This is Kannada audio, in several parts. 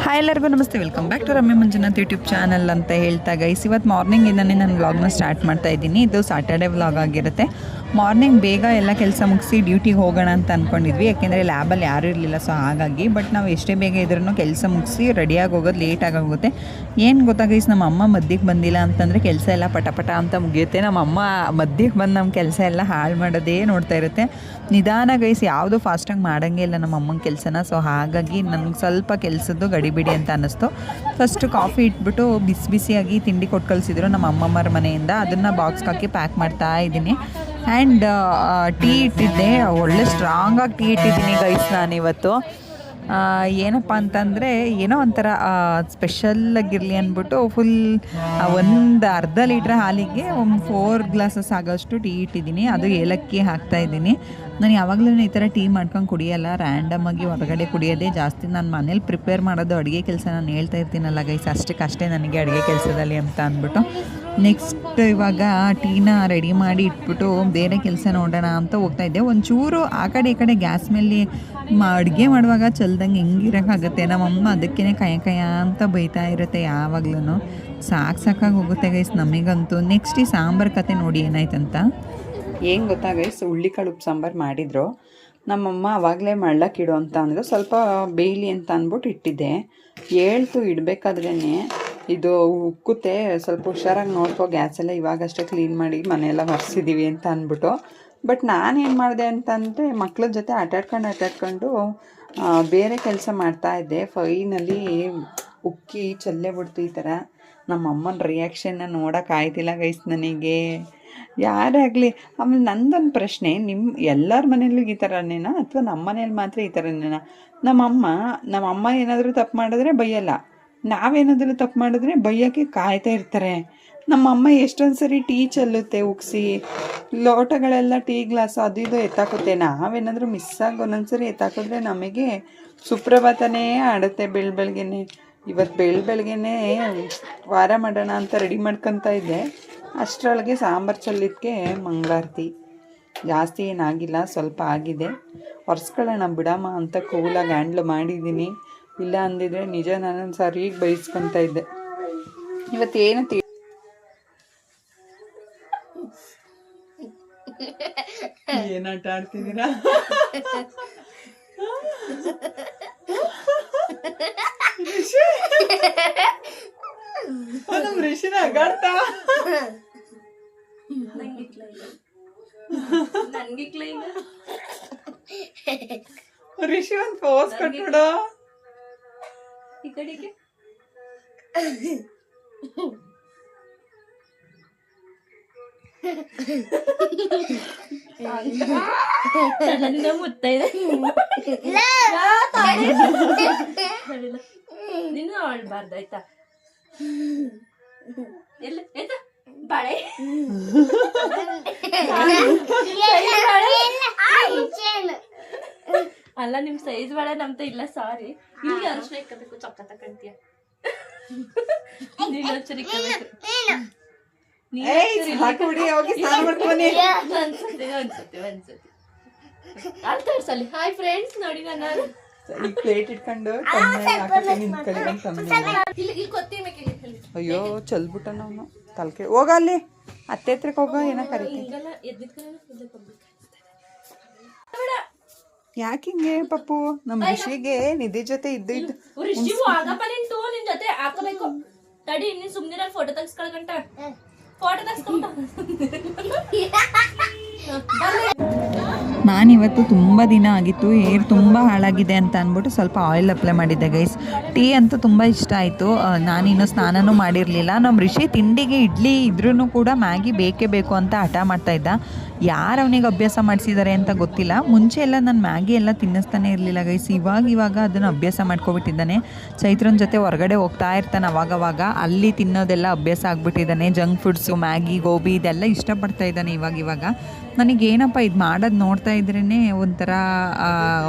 ಹಾಯ್ ಎಲ್ಲರಿಗೂ ನಮಸ್ತೆ, welcome back to Ramya Manjunath YouTube channel ಅಂತ ಹೇಳ್ತಾ ಗೈಸ್, ಇವತ್ತು ಮಾರ್ನಿಂಗಿಂದನೇ ನಾನು ವ್ಲಾಗ್ನ ಸ್ಟಾರ್ಟ್ ಮಾಡ್ತಾ ಇದ್ದೀನಿ. ಇದು ಸ್ಯಾಟರ್ಡೇ ವ್ಲಾಗ್ ಆಗಿರುತ್ತೆ. ಮಾರ್ನಿಂಗ್ ಬೇಗ ಎಲ್ಲ ಕೆಲಸ ಮುಗಿಸಿ ಡ್ಯೂಟಿಗೆ ಹೋಗೋಣ ಅಂತ ಅಂದ್ಕೊಂಡಿದ್ವಿ, ಯಾಕೆಂದರೆ ಲ್ಯಾಬಲ್ಲಿ ಯಾರೂ ಇರಲಿಲ್ಲ. ಸೊ ಹಾಗಾಗಿ ಬಟ್ ನಾವು ಎಷ್ಟೇ ಬೇಗ ಇದ್ರೂ ಕೆಲಸ ಮುಗಿಸಿ ರೆಡಿಯಾಗಿ ಹೋಗೋದು ಲೇಟಾಗಿ ಹೋಗುತ್ತೆ. ಏನು ಗೊತ್ತಾ ಗೈಸ್, ನಮ್ಮ ಅಮ್ಮ ಮಧ್ಯಕ್ಕೆ ಬಂದಿಲ್ಲ ಅಂತಂದರೆ ಕೆಲಸ ಎಲ್ಲ ಪಟ ಅಂತ ಮುಗಿಯುತ್ತೆ. ನಮ್ಮ ಅಮ್ಮ ಮಧ್ಯಕ್ಕೆ ಬಂದು ನಮ್ಮ ಕೆಲಸ ಎಲ್ಲ ಹಾಳು ಮಾಡೋದೇ ನೋಡ್ತಾ ಇರುತ್ತೆ. ನಿಧಾನ ಗೈಸ್, ಯಾವುದು ಫಾಸ್ಟಾಗಿ ಮಾಡೋಂಗೇ ಇಲ್ಲ ನಮ್ಮ ಅಮ್ಮನ ಕೆಲಸನ. ಸೊ ಹಾಗಾಗಿ ನನಗೆ ಸ್ವಲ್ಪ ಕೆಲಸದ್ದು ಗಡಿಬಿಡಿ ಅಂತ ಅನ್ನಿಸ್ತು. ಫಸ್ಟು ಕಾಫಿ ಇಟ್ಬಿಟ್ಟು ಬಿಸಿಯಾಗಿ ತಿಂಡಿ ಕೊಟ್ಟು ಕಳಿಸಿದ್ರು ನಮ್ಮ ಅಮ್ಮಮ್ಮರ ಮನೆಯಿಂದ. ಅದನ್ನು ಬಾಕ್ಸ್ಗೆ ಹಾಕಿ ಪ್ಯಾಕ್ ಮಾಡ್ತಾ ಇದ್ದೀನಿ. ಆ್ಯಂಡ್ ಟೀ ಇಟ್ಟಿದ್ದೆ, ಒಳ್ಳೆ ಸ್ಟ್ರಾಂಗಾಗಿ ಟೀ ಇಟ್ಟಿದ್ದೀನಿ ಗೈಸ್ ನಾನಿವತ್ತು. ಏನಪ್ಪ ಅಂತಂದರೆ ಏನೋ ಒಂಥರ ಸ್ಪೆಷಲ್ಲಾಗಿರಲಿ ಅಂದ್ಬಿಟ್ಟು ಫುಲ್ ಒಂದು ಅರ್ಧ ಲೀಟ್ರ್ ಹಾಲಿಗೆ ಒಂದು 4 ಗ್ಲಾಸಸ್ ಆಗೋಷ್ಟು ಟೀ ಇಟ್ಟಿದ್ದೀನಿ. ಅದು ಏಲಕ್ಕಿ ಹಾಕ್ತಾಯಿದ್ದೀನಿ. ನಾನು ಯಾವಾಗಲೂ ಈ ಥರ ಟೀ ಮಾಡ್ಕೊಂಡು ಕುಡಿಯೋಲ್ಲ, ರ್ಯಾಂಡಮಾಗಿ ಹೊರಗಡೆ ಕುಡಿಯೋದೇ ಜಾಸ್ತಿ. ನಾನು ಮನೇಲಿ ಪ್ರಿಪೇರ್ ಮಾಡೋದು ಅಡುಗೆ ಕೆಲಸ ನಾನು ಹೇಳ್ತಾ ಇರ್ತೀನಲ್ಲ ಗೈಸ್, ಅಷ್ಟೇ ನನಗೆ ಅಡುಗೆ ಕೆಲಸದಲ್ಲಿ ಅಂತ ಅಂದ್ಬಿಟ್ಟು. ನೆಕ್ಸ್ಟ್ ಇವಾಗ ಟೀನ ರೆಡಿ ಮಾಡಿ ಇಟ್ಬಿಟ್ಟು ಬೇರೆ ಕೆಲಸ ನೋಡೋಣ ಅಂತ ಹೋಗ್ತಾಯಿದ್ದೆ. ಒಂಚೂರು ಆ ಕಡೆ ಈ ಕಡೆ ಗ್ಯಾಸ್ ಮೇಲೆ ಅಡುಗೆ ಮಾಡುವಾಗ ಚಲ್ದಂಗೆ ಹೆಂಗಿರೋಕ್ಕಾಗುತ್ತೆ. ನಮ್ಮಮ್ಮ ಅದಕ್ಕೇ ಕಯ ಅಂತ ಬೈತಾ ಇರುತ್ತೆ ಯಾವಾಗ್ಲೂ. ಸಾಕಾಗಿ ಹೋಗುತ್ತೆ ಗೈಸ್ ನಮಗಂತೂ. ನೆಕ್ಸ್ಟ್ ಈ ಸಾಂಬಾರು ಕತೆ ನೋಡಿ ಏನಾಯ್ತಂತ. ಏನು ಗೊತ್ತಾ ಗೈಸ್, ಹುಳ್ಳಿಕಾಳು ಉಪ್ಪು ಸಾಂಬಾರು ಮಾಡಿದರು. ನಮ್ಮಮ್ಮ ಆವಾಗಲೇ ಮಳ್ಳಕ್ಕಿಡು ಅಂತ ಅಂದರು. ಸ್ವಲ್ಪ ಬೇಯಲಿ ಅಂತ ಅಂದ್ಬಿಟ್ಟು ಇಟ್ಟಿದ್ದೆ. ಹೇಳ್ತು ಇಡಬೇಕಾದ್ರೇ ಇದು ಉಕ್ಕುತ್ತೆ, ಸ್ವಲ್ಪ ಹುಷಾರಾಗಿ ನೋಡ್ಕೋ ಗ್ಯಾಸೆಲ್ಲ ಇವಾಗಷ್ಟೇ ಕ್ಲೀನ್ ಮಾಡಿ ಮನೆಯೆಲ್ಲ ಒರೆಸಿದ್ದೀವಿ ಅಂತ ಅಂದ್ಬಿಟ್ಟು. ಬಟ್ ನಾನೇನು ಮಾಡಿದೆ ಅಂತಂದರೆ ಮಕ್ಳ ಜೊತೆ ಆಟಾಡ್ಕೊಂಡು ಬೇರೆ ಕೆಲಸ ಮಾಡ್ತಾಯಿದ್ದೆ. ಫೈನಲಿ ಉಕ್ಕಿ ಚಲ್ಲೇ ಬಿಡ್ತು ಈ ಥರ. ನಮ್ಮಮ್ಮನ ರಿಯಾಕ್ಷನ್ನ ನೋಡೋಕ್ಕಾಯ್ತಿಲ್ಲ ಗೈಸ್ ನನಗೆ. ಯಾರೇ ಆಗಲಿ. ಆಮೇಲೆ ನಂದೊಂದು ಪ್ರಶ್ನೆ, ಎಲ್ಲರ ಮನೇಲೂ ಈ ಥರನೇನಾ ಅಥವಾ ನಮ್ಮ ಮನೇಲಿ ಮಾತ್ರ ಈ ಥರನೇನಾ? ನಮ್ಮಮ್ಮ ಏನಾದರೂ ತಪ್ಪು ಮಾಡಿದ್ರೆ ಬೈಯಲ್ಲ, ನಾವೇನಾದರೂ ತಪ್ಪು ಮಾಡಿದ್ರೆ ಬೈಯೋಕ್ಕೆ ಕಾಯ್ತಾ ಇರ್ತಾರೆ. ನಮ್ಮಮ್ಮ ಎಷ್ಟೊಂದು ಸರಿ ಟೀ ಚೆಲ್ಲುತ್ತೆ ಉಕ್ಸಿ, ಲೋಟಗಳೆಲ್ಲ ಟೀ ಗ್ಲಾಸ್ ಅದು ಇದು ಎತ್ತಾಕುತ್ತೆ. ನಾವೇನಾದರೂ ಮಿಸ್ಸಾಗಿ ಒಂದೊಂದು ಸರಿ ಎತ್ತಾಕಿದ್ರೆ ನಮಗೆ ಸುಪ್ರಭಾತನೇ ಆಡುತ್ತೆ ಬೆಳಗ್ಗೆನೆ. ಇವತ್ತು ಬೆಳಗ್ಗೆನೆ ವಾರ ಮಾಡೋಣ ಅಂತ ರೆಡಿ ಮಾಡ್ಕೊತಾ ಇದ್ದೆ. ಅಷ್ಟರೊಳಗೆ ಸಾಂಬಾರು ಚೆಲ್ಲಿದ್ದಕ್ಕೆ ಮಂಗಳಾರತಿ. ಜಾಸ್ತಿ ಏನಾಗಿಲ್ಲ, ಸ್ವಲ್ಪ ಆಗಿದೆ. ಒರೆಸ್ಕೊಳ್ಳೋಣ ಬಿಡಮ್ಮ ಅಂತ ಕೂಲಾಗಿ ಹ್ಯಾಂಡ್ಲ್ ಮಾಡಿದ್ದೀನಿ. ಇಲ್ಲ ಅಂದಿದ್ರೆ ನಿಜ ನಾನು ಸರಿಗೆ ಬೈಸ್ಕೊತಾ ಇದ್ದೆ. ಇವತ್ತೇನು ಏನಾಟ ಆಡ್ತಿದ್ದೀರಾ? ಋಷಿನ ಅಗಾಡ್ತಾ ಋಷಿ ಒಂದು ಪೋಸ್ ಕೊಟ್ಬಿಡು. ಈ ಕಡೆಗೆ ಮುತ್ತೈದೆ ನೀನು ಆಳ್ಬಾರ್ದಾಯ್ತಾ? ಎಲ್ಲ ಆಯ್ತಾ ಬಾಳೆ ಅಲ್ಲ, ನಿಮ್ ಸೈಜ್ ಬಾಳೆ ನಮ್ತ ಇಲ್ಲ. ಸಾರಿ, ಇಲ್ಲಿ ಅರ್ಶನ ಇಕ್ಕಬೇಕು, ಚೊಕ್ಕ ತಕಂತೀಯ ನೀನು ಅರ್ಶನ ಇಕ್ಕಬೇಕು. ಒಂದ್ಸತಿ ಹಾಯ್ ಫ್ರೆಂಡ್ಸ್ ನೋಡಿ, ನಾನು ಪ್ಲೇಟ್ ಇಟ್ಕೊಂಡು ಅಯ್ಯೋ ಚಲ್ಬಿಟ್ಟ ನಾವು ತಲೆಕೆ ಹೋಗ ಅಲ್ಲಿ ಅತ್ತೆ ಹತ್ರಕ್ಕೆ ಹೋಗ. ಏನೋ ಕರಿತೀನಿ. ಯಾಕಿಂಗೆ ಪಪ್ಪು? ನಮ್ಮ ಋಷಿಗೆ ನಿಧಿ ಜೊತೆ ಇದ್ದು ನಿನ್ ಜೊತೆ ಹಾಕಬೇಕು. ತಡಿ ನೀನ್ ಸುಮ್ನಿರ ಫೋಟೋ ತೆಗ್ಸ್ಕೊಳ್ಕಂಟ ಫೋಟೋ ತೆಗ್ಸ್ಕೊಂಡ. ನಾನಿವತ್ತು ತುಂಬ ದಿನ ಆಗಿತ್ತು, ಹೇರ್ ತುಂಬ ಹಾಳಾಗಿದೆ ಅಂತ ಅಂದ್ಬಿಟ್ಟು ಸ್ವಲ್ಪ ಆಯಿಲ್ ಅಪ್ಲೈ ಮಾಡಿದ್ದೆ ಗೈಸ್. ಟೀ ಅಂತೂ ತುಂಬ ಇಷ್ಟ ಆಯಿತು. ನಾನಿನ್ನೂ ಸ್ನಾನನೂ ಮಾಡಿರಲಿಲ್ಲ. ನಮ್ಮ ಋಷಿ ತಿಂಡಿಗೆ ಇಡ್ಲಿ ಇದ್ರೂ ಕೂಡ ಮ್ಯಾಗಿ ಬೇಕೇ ಬೇಕು ಅಂತ ಹಠ ಮಾಡ್ತಾಯಿದ್ದ. ಯಾರು ಅವನಿಗೆ ಅಭ್ಯಾಸ ಮಾಡಿಸಿದ್ದಾರೆ ಅಂತ ಗೊತ್ತಿಲ್ಲ. ಮುಂಚೆ ಎಲ್ಲ ನಾನು ಮ್ಯಾಗಿ ಎಲ್ಲ ತಿನ್ನಿಸ್ತಾನೆ ಇರಲಿಲ್ಲ ಗೈಸ್. ಇವಾಗ ಅದನ್ನು ಅಭ್ಯಾಸ ಮಾಡ್ಕೊಬಿಟ್ಟಿದ್ದಾನೆ. ಚೈತ್ರನ ಜೊತೆ ಹೊರಗಡೆ ಹೋಗ್ತಾ ಇರ್ತಾನೆ ಅವಾಗವಾಗ, ಅಲ್ಲಿ ತಿನ್ನೋದೆಲ್ಲ ಅಭ್ಯಾಸ ಆಗಿಬಿಟ್ಟಿದ್ದಾನೆ. ಜಂಕ್ ಫುಡ್ಸು, ಮ್ಯಾಗಿ, ಗೋಬಿ ಇದೆಲ್ಲ ಇಷ್ಟಪಡ್ತಾ ಇದ್ದಾನೆ ಇವಾಗ. ನನಗೇನಪ್ಪ ಇದು ಮಾಡೋದು ನೋಡ್ತಾ ಇದ್ರೇ ಒಂಥರ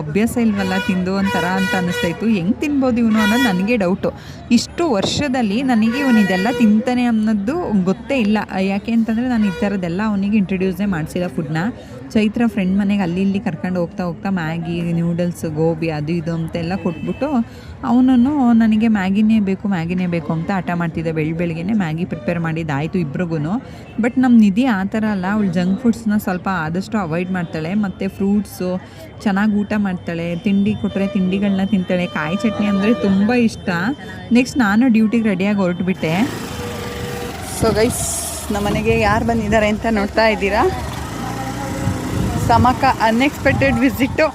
ಅಭ್ಯಾಸ ಇಲ್ವಲ್ಲ ತಿಂದು ಒಂಥರ ಅಂತ ಅನ್ನಿಸ್ತಾಯಿತ್ತು. ಹೆಂಗೆ ತಿನ್ಬೋದು ಇವನು ಅನ್ನೋದು ನನಗೆ ಡೌಟು. ಇಷ್ಟು ವರ್ಷದಲ್ಲಿ ನನಗೆ ಇವನು ಇದೆಲ್ಲ ತಿಂತಾನೆ ಅನ್ನೋದು ಗೊತ್ತೇ ಇಲ್ಲ. ಯಾಕೆ ಅಂತಂದರೆ ನಾನು ಈ ಥರದ್ದೆಲ್ಲ ಅವನಿಗೆ ಇಂಟ್ರೊಡ್ಯೂಸೇ ಮಾಡಿಸಿಲ್ಲ ಫುಡ್ನ. ಚೈತ್ರ ಫ್ರೆಂಡ್ ಮನೆಗೆ ಅಲ್ಲಿ ಇಲ್ಲಿ ಕರ್ಕೊಂಡು ಹೋಗ್ತಾ ಮ್ಯಾಗಿ, ನ್ಯೂಡಲ್ಸ್, ಗೋಬಿ ಅದು ಇದು ಅಂತೆಲ್ಲ ಕೊಟ್ಬಿಟ್ಟು ಅವನು ನನಗೆ ಮ್ಯಾಗಿನೇ ಬೇಕು ಅಂತ ಹಠ ಮಾಡ್ತಿದ್ದೆ. ಬೆಳಿಗ್ಗೆನೇ ಮ್ಯಾಗಿ ಪ್ರಿಪೇರ್ ಮಾಡಿದ್ದಾಯಿತು ಇಬ್ರಿಗೂ. ಬಟ್ ನಮ್ಮ ನಿಧಿ ಆ ಥರ ಅಲ್ಲ, ಅವಳು ಜಂಕ್ ಫುಡ್ಸ್ನ ಸ್ವಲ್ಪ ಆದಷ್ಟು ಅವಾಯ್ಡ್ ಮಾಡ್ತಾಳೆ. ಮತ್ತು ಫ್ರೂಟ್ಸು ಚೆನ್ನಾಗಿ ಊಟ ಮಾಡ್ತಾಳೆ, ತಿಂಡಿ ಕೊಟ್ಟರೆ ತಿಂಡಿಗಳನ್ನ ತಿಂತಾಳೆ. ಕಾಯಿ ಚಟ್ನಿ ಅಂದರೆ ತುಂಬ ಇಷ್ಟ. ನೆಕ್ಸ್ಟ್ ನಾನು ಡ್ಯೂಟಿಗೆ ರೆಡಿಯಾಗಿ ಹೊರಟುಬಿಟ್ಟೆ. ಸೊ ಗೈಸ್, ನಮ್ಮನೆಗೆ ಯಾರು ಬಂದಿದ್ದಾರೆ ಅಂತ ನೋಡ್ತಾ ಇದ್ದೀರಾ. ಸಮಕ ಅನ್ಎಕ್ಸ್ಪೆಕ್ಟೆಡ್ ವಿಸಿಟ್ಟು.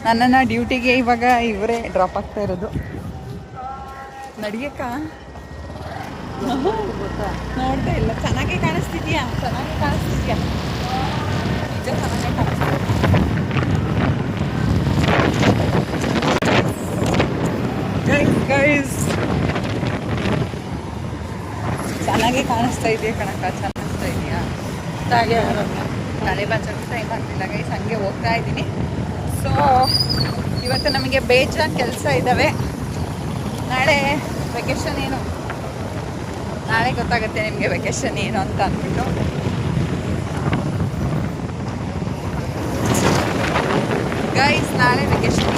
ನನ್ನನ್ನು ಡ್ಯೂಟಿಗೆ ಇವಾಗ ಇವರೇ ಡ್ರಾಪ್ ಆಗ್ತಾ ಇರೋದು. ನಡಿಯಕ್ಕ ನೋಡ್ತಾ ಇಲ್ಲ. ಚೆನ್ನಾಗೇ ಕಾಣಿಸ್ತಿದ್ಯಾ ನಿಜ ಚೆನ್ನಾಗೇ ಕಾಣಿಸ್ತಿದ್ಯಾ. ಗೈಸ್ ಚೆನ್ನಾಗೇ ಕಾಣಿಸ್ತಾ ಇದೆಯಾ ಕಣಕ್ಕ, ಚೆನ್ನಾಗಿಸ್ತಾ ಇದೆಯಾ. ತಲೆ ಬಾಚೋಕ್ಕೆ ಟೈಮ್ ಆಗ್ತಿಲ್ಲ ಗೈಸ್, ಹಂಗೆ ಹೋಗ್ತಾ ಇದ್ದೀನಿ. ಸೊ ಇವತ್ತು ನಮಗೆ ಬೇಜಾನ್ ಕೆಲಸ ಇದ್ದಾವೆ. ನಾಳೆ ವೆಕೇಷನ್ ಏನು, ನಾಳೆ ಗೊತ್ತಾಗುತ್ತೆ ನಿಮಗೆ ವೆಕೇಷನ್ ಏನು ಅಂತ ಅಂದ್ಬಿಟ್ಟು. ಗೈಸ್ ನಾಳೆ ವೆಕೇಷನ್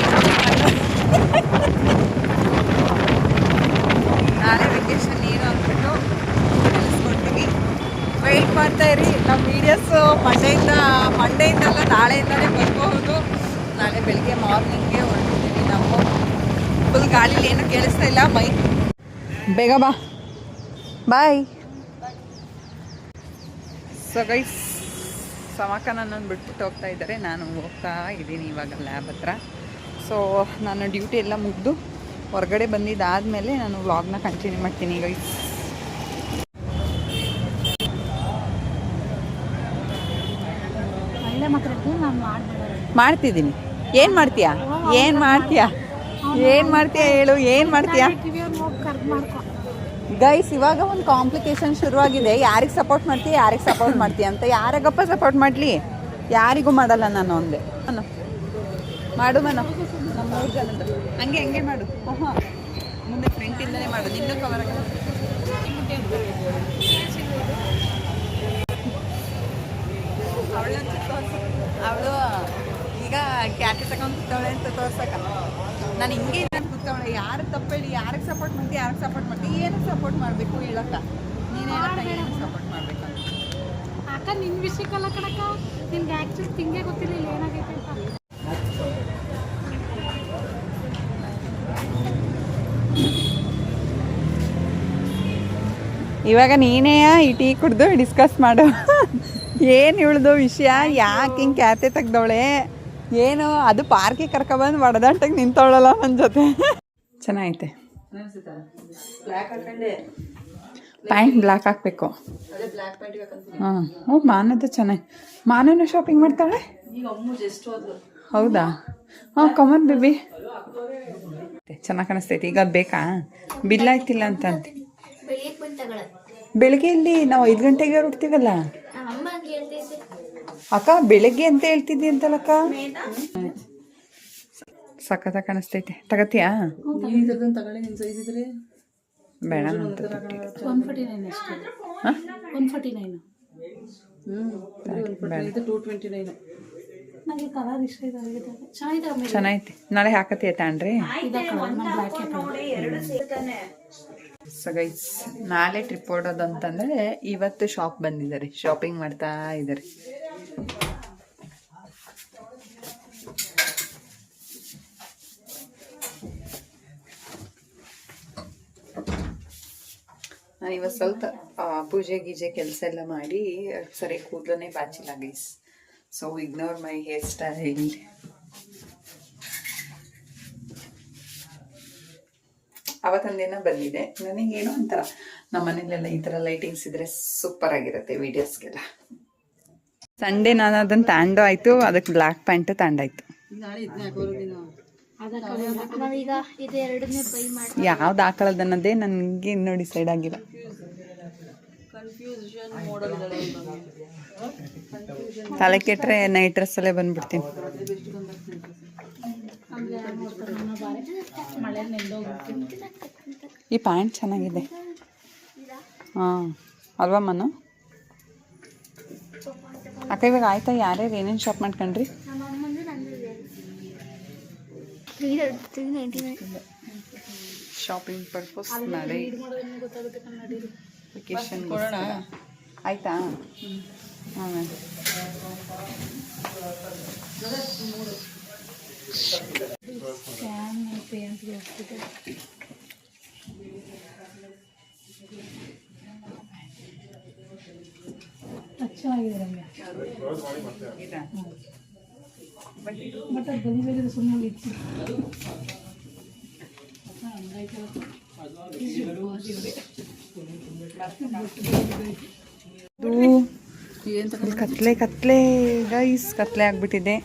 ನಾಳೆ ವೆಕೇಷನ್ ಏನು ಅಂದ್ಬಿಟ್ಟು ತಿಳಿಸ್ಕೊಡ್ತೀವಿ. ವೆಯ್ಟ್ ಮಾಡ್ತಾ ಇರಿ. ನಮ್ಮ ವೀಡಿಯೋಸು ಮಂಡೆಯಿಂದಲ್ಲ ನಾಳೆಯಿಂದಲೇ ಬರ್ಬೋದು. ನಾಳೆ ಬೆಳಿಗ್ಗೆ ಮಾರ್ನಿಂಗ್ಗೆ ಹೊರಟಿದ್ದೀವಿ ನಾವು. ಫುಲ್ ಗಾಳೀಲಿ ಏನೂ ಕೇಳಿಸ್ತಾ ಇಲ್ಲ. ಬೇಗ ಬಾ, ಬಾಯ್. ಸೊ ಗೈಸ್, ಸಮಕ ನನ್ನನ್ನು ಬಿಟ್ಬಿಟ್ಟು ಹೋಗ್ತಾ ಇದ್ದಾರೆ. ನಾನು ಹೋಗ್ತಾ ಇದ್ದೀನಿ ಇವಾಗ ಲ್ಯಾಬ್ ಹತ್ರ. ಸೊ ನಾನು ಡ್ಯೂಟಿ ಎಲ್ಲ ಮುಗಿದು ಹೊರಗಡೆ ಬಂದಿದ್ದಾದಮೇಲೆ ನಾನು ವ್ಲಾಗ್ನ ಕಂಟಿನ್ಯೂ ಮಾಡ್ತೀನಿ ಗೈಸ್. ಮಾಡ್ತಿದ್ದೀನಿ. ಏನು ಮಾಡ್ತೀಯಾ ಹೇಳು, ಏನು ಮಾಡ್ತೀಯಾ ಗೈಸ್. ಇವಾಗ ಒಂದು ಕಾಂಪ್ಲಿಕೇಶನ್ ಶುರುವಾಗಿದೆ. ಯಾರಿಗೆ ಸಪೋರ್ಟ್ ಮಾಡ್ತೀಯ ಅಂತ. ಯಾರಿಗಪ್ಪ ಸಪೋರ್ಟ್ ಮಾಡಲಿ, ಯಾರಿಗೂ ಮಾಡಲ್ಲ ನಾನು ಒಂದೇ. ಮಾಡು ಮನೋ, ನಮ್ಮ 3 ಜನದ್ದು ಹಂಗೆ ಮಾಡು. ಹಾಂ, ಮುಂದೆ ಫ್ರೆಂಟಿಂದಲೇ ಮಾಡು. ನಿನ್ನೂ ಕವರ್ ಆಗಲ್ಲ. ಅವಳು ಈಗ ಕ್ಯಾಟಿ ತಗೊಂಡು ಕೂತವಳೆ ಅಂತ ತೋರ್ಸಕ್ಕ. ನಾನು ಹಿಂಗೆ ನಾನು ಕೂತವಳೆ. ಯಾರು ತಪ್ಪೇಳಿ, ಯಾರಿಗೆ ಸಪೋರ್ಟ್ ಮಾಡ್ತೀವಿ, ಏನಕ್ಕೆ ಸಪೋರ್ಟ್ ಮಾಡಬೇಕು ಹೇಳಕ್ಕ. ನೀನೇ ಏನಕ್ಕೆ ಸಪೋರ್ಟ್ ಮಾಡಬೇಕು ಅಕ್ಕ. ನಿನ್ನ ವಿಷಯಕ್ಕಲ್ಲ ಕಣಕ್ಕ, ನಿನ್ಗೆ ಆ್ಯಕ್ಚುಲಿ ತಿಂಗೆ ಗೊತ್ತಿರಲಿಲ್ಲ ಏನಾಗೈತೆ ಅಂತ. ಇವಾಗ ನೀನೇ ಈ ಟೀ ಕುಡ್ದು ಡಿಸ್ಕಸ್ ಮಾಡು. ಏನು ಇವಳ್ದು ವಿಷಯ, ಯಾಕೆ ಹಿಂಗೆ ಕ್ಯಾತೆ ತೆಗ್ದವಳೆ ಏನು. ಅದು ಪಾರ್ಕಿಗೆ ಕರ್ಕೊಬಂದು ಹೊಡೆದಾಟಕ್ಕೆ ನಿಂತವಳಲ್ಲ ನನ್ನ ಜೊತೆ. ಚೆನ್ನಾಗೈತೆ. ಪ್ಯಾಂಟ್ ಬ್ಲ್ಯಾಕ್ ಹಾಕಬೇಕು. ಹಾಂ, ಮಾನದ ಚೆನ್ನಾಗಿ. ಮಾನವೂ ಶಾಪಿಂಗ್ ಮಾಡ್ತಾಳೆ. ಹೌದಾ? ಹಾಂ, ಕಮನ್ ಬೇಬಿ. ಚೆನ್ನಾಗಿ ಕಾಣಿಸ್ತೈತಿ. ಈಗ ಅದು ಬೇಕಾ? ಬಿಲ್ ಆಯ್ತಿಲ್ಲ ಅಂತಂತೆ. ಬೆಳಿಗ್ಗೆ ಇಲ್ಲಿ ನಾವು 5 ಗಂಟೆಗೆ ಹೊರಡ್ತೀವಲ್ಲ ಅಕ್ಕ. ಬೆಳಗ್ಗೆ ಅಂತ ಹೇಳ್ತಿದ್ದಿ ಅಂತಲ್ಲಕ್ಕ. ಸಖತ್ತ ಕಾಣಿಸ್ತೈತೆ. ತಗತ್ತೀಯಾ? ಬೇಡ, ಚೆನ್ನಾಗೈತೆ. ನಾಳೆ ಹಾಕತ್ತೀಯ ತಾಣ್ರಿ. ಸೊ ಗೈಸ್, ನಾಳೆ ಟ್ರಿಪ್ ಹೊಡೋದು ಅಂತಂದರೆ ಇವತ್ತು ಶಾಪ್ ಬಂದಿದ್ದಾರೆ, ಶಾಪಿಂಗ್ ಮಾಡ್ತಾ ಇದ್ದಾರೆ. ನಾನು ಇವತ್ತು ಸ್ವಲ್ಪ ಪೂಜೆ ಗೀಜೆ ಕೆಲಸ ಎಲ್ಲ ಮಾಡಿ ಸರಿ ಕೂದಲೇ ಬಾಚಿಲ್ಲ guys. So ignore my hairstyle. ಅವತ್ತೊಂದಿನ ಬಂದಿದೆ. ನನಗೇನೋ ಒಂಥರ ನಮ್ಮ ಮನೇಲೆಲ್ಲ ಈ ಥರ ಲೈಟಿಂಗ್ಸ್ ಇದ್ರೆ ಸೂಪರ್ ಆಗಿರುತ್ತೆ ವೀಡಿಯೋಸ್ಗೆಲ್ಲ. ಸಂಡೇ ನಾನು ಅದನ್ನು ತಾಂಡೋ ಆಯಿತು, ಅದಕ್ಕೆ ಬ್ಲ್ಯಾಕ್ ಪ್ಯಾಂಟ್ ತಾಂಡಾಯ್ತು. ಯಾವ್ದು ಹಾಕೊಳ್ಳೋದು ಅನ್ನೋದೇ ನನಗೆ ಇನ್ನೂ ಡಿಸೈಡ್ ಆಗಿಲ್ಲ. ತಲೆ ಕೆಟ್ಟರೆ ನೈಟ್ ಡ್ರೆಸ್ಸಲ್ಲೇ ಬಂದ್ಬಿಡ್ತೀನಿ. ಈ ಪ್ಯಾಂಟ್ ಚೆನ್ನಾಗಿದೆ. ಹಾಂ ಅಲ್ವಾ ಮನು? ಅಕ್ಕ ಇವಾಗ ಆಯ್ತಾ? ಯಾರ್ಯಾರು ಏನೇನು ಶಾಪ್ ಮಾಡ್ಕೊಂಡ್ರಿ? ಶಾಪಿಂಗ್ ಪರ್ಪಸ್ ಅಲ್ಲಿ ಮಾಡಿ ರೀಡ್ ಮಾಡೋದನ್ನ ಗೊತ್ತಾಗುತ್ತೆ ಕನ್ನಡಿ. ವೆಕೇಶನ್ ಆಯಿತಾ? ಹಾಂ ಮ್ಯಾಮ್. ಸ್ಕ್ಯಾನ್ ಪೇ ಅಂತ ಹೋಗ್ತಿದೆ. ಚೆನ್ನಾಗಿದೆ ರಮ್ಯ. ಬಟ್ ಅದು ಬದಿಬೇಕಿದ್ರೆ ಸುಮ್ಮನೆ ಇತ್ತು. ಇಲ್ಲಿ ಕತ್ಲೆ ಕತ್ಲೆ ಗೈಸ್, ಕತ್ಲೆ ಆಗಿಬಿಟ್ಟಿದೆ.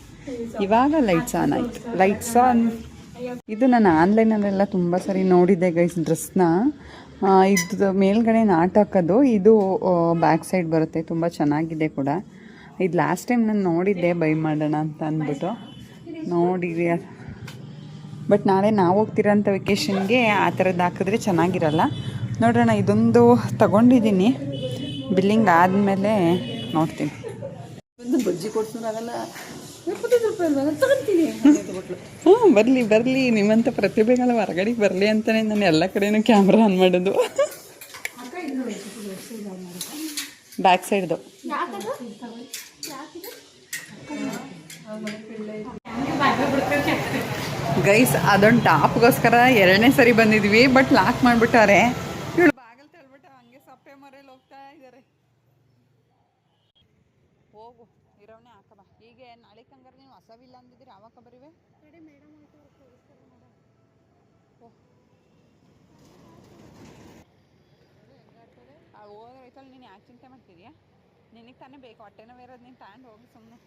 ಇವಾಗ ಲೈಟ್ಸ್ ಆನ್ ಆಯಿತು. Lights on. ಇದು ನಾನು ಆನ್ಲೈನಲ್ಲೆಲ್ಲ ತುಂಬ ಸರಿ ನೋಡಿದ್ದೆ ಗೈಸ್ ಡ್ರೆಸ್ನ. ಇದು ಮೇಲ್ಗಡೆ ನಾಟಕದ್ದು, ಇದು ಬ್ಯಾಕ್ ಸೈಡ್ ಬರುತ್ತೆ. ತುಂಬ ಚೆನ್ನಾಗಿದೆ ಕೂಡ. ಇದು ಲಾಸ್ಟ್ ಟೈಮ್ ನಾನು ನೋಡಿದ್ದೆ ಬೈ ಮಾಡೋಣ ಅಂತ ಅಂದ್ಬಿಟ್ಟು ನೋಡಿ. ಬಟ್ ನಾಳೆ ನಾವು ಹೋಗ್ತಿರೋಂಥ ವೆಕೇಷನ್ಗೆ ಆ ಥರದ್ದು ಹಾಕಿದ್ರೆ ಚೆನ್ನಾಗಿರಲ್ಲ. ನೋಡೋಣ, ಇದೊಂದು ತಗೊಂಡಿದ್ದೀನಿ. ಬಿಲ್ಲಿಂಗ್ ಆದಮೇಲೆ ನೋಡ್ತೀನಿ. ಒಂದು ಬಜ್ಜಿ ಕೊಡ್ಸೋದಾಗಲ್ಲ, 75 ರೂಪಾಯಿ ತಗೊಂತೀನಿ. ಹ್ಞೂ, ಬರಲಿ ಬರಲಿ, ನಿಮ್ಮಂಥ ಪ್ರತಿಭೆಗಳ ಹೊರಗಡೆಗೆ ಬರಲಿ ಅಂತಲೇ ನಾನು ಎಲ್ಲ ಕಡೆಯೂ ಕ್ಯಾಮ್ರಾ ಆನ್ ಮಾಡೋದು. ಬ್ಯಾಕ್ ಸೈಡ್ದು ಗೈಸ್, ಅದೊಂದು ಟಾಪ್ಗೋಸ್ಕರ 2ನೇ ಸರಿ ಬಂದಿದ್ವಿ. ಬಟ್ ಲಾಕ್ ಮಾಡಿಬಿಟ್ಟಾರೆ. ಇವಳು ಬಾಗಲ್ ತಳ್ಬಿಟ್ಟು ಹಂಗೆ ಸಪ್ಪೆ ಮರೆಯಲ್ಲಿ ಹೋಗ್ತಾ ಇದ್ದಾರೆ. ಹೋಗು, ಇರೋವನ್ನೇ ಹಾಕಬ. ಈಗ ನಾಳೆ ಕಂಗಾರೆ ನೀವು ಹೊಸವಿಲ್ಲ ಅಂದಿದ್ದೀರಿ, ಆವಾಗ ಬರೀವೆ. ಹೋದ್ರೆ ಐತಲ್ಲ, ನೀನು ಯಾಕೆ ಚಿಂತೆ ಮಾಡ್ತಿದ್ಯಾ? ನಿನಗೆ ತಾನೇ ಬೇಕು ಹೊಟ್ಟೆನೋ ಬೇರೋದು, ನೀನು ತಗೊಂಡು ಹೋಗಿ ಸುಮ್ಮನೆ.